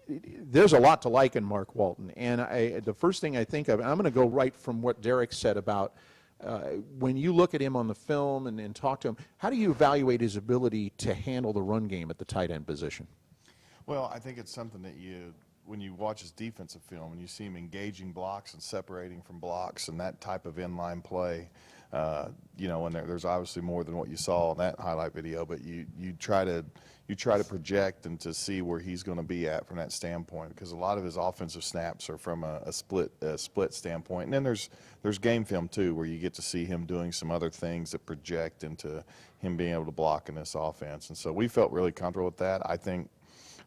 There's a lot to like in Mark Walton, and the first thing I think of, and I'm going to go right from what Derek said about when you look at him on the film and talk to him, how do you evaluate his ability to handle the run game at the tight end position? Well, I think it's something that when you watch his defensive film and you see him engaging blocks and separating from blocks and that type of inline play, and there's obviously more than what you saw in that highlight video, but you try to project and to see where he's going to be at from that standpoint, because a lot of his offensive snaps are from a split standpoint, and then there's game film too, where you get to see him doing some other things that project into him being able to block in this offense, and so we felt really comfortable with that. I think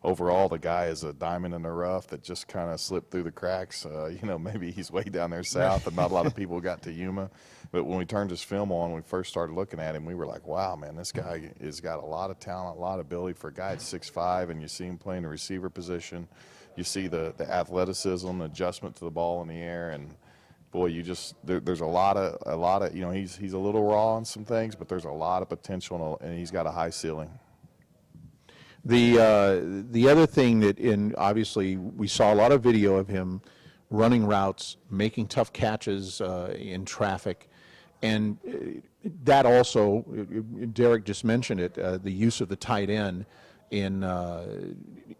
overall, the guy is a diamond in the rough that just kind of slipped through the cracks. Maybe he's way down there south and not a lot of people got to Yuma. But when we turned his film on, when we first started looking at him, we were like, wow, man, this guy has got a lot of talent, a lot of ability for a guy at 6'5", and you see him playing the receiver position. You see the athleticism, the adjustment to the ball in the air, and boy, there's a lot of he's a little raw on some things, but there's a lot of potential, and he's got a high ceiling. The other thing obviously we saw a lot of video of him running routes, making tough catches in traffic, and that also, Derek just mentioned it, the use of the tight end in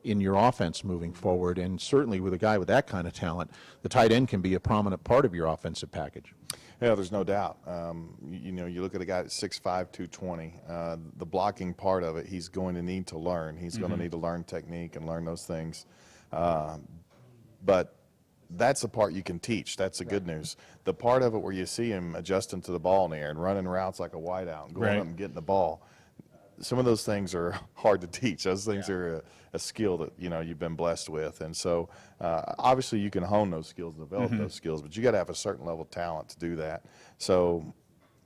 your offense moving forward, and certainly with a guy with that kind of talent, the tight end can be a prominent part of your offensive package. Yeah, there's no doubt. You look at a guy at 6'5", 220. The blocking part of it, he's going to need to learn. He's going to need to learn technique and learn those things. But that's the part you can teach. That's the good news. The part of it where you see him adjusting to the ball in the air and running routes like a wideout and going up and getting the ball, some of those things are hard to teach. Those things are a skill that you've been blessed with, and so obviously you can hone those skills, develop those skills, but you got to have a certain level of talent to do that. So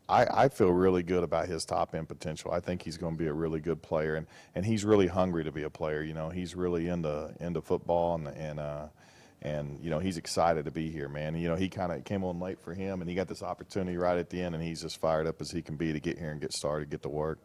I feel really good about his top end potential. I think he's going to be a really good player, and he's really hungry to be a player. He's really into football, and he's excited to be here, man. He kind of came on late for him, and he got this opportunity right at the end, and he's as fired up as he can be to get here and get started, get to work.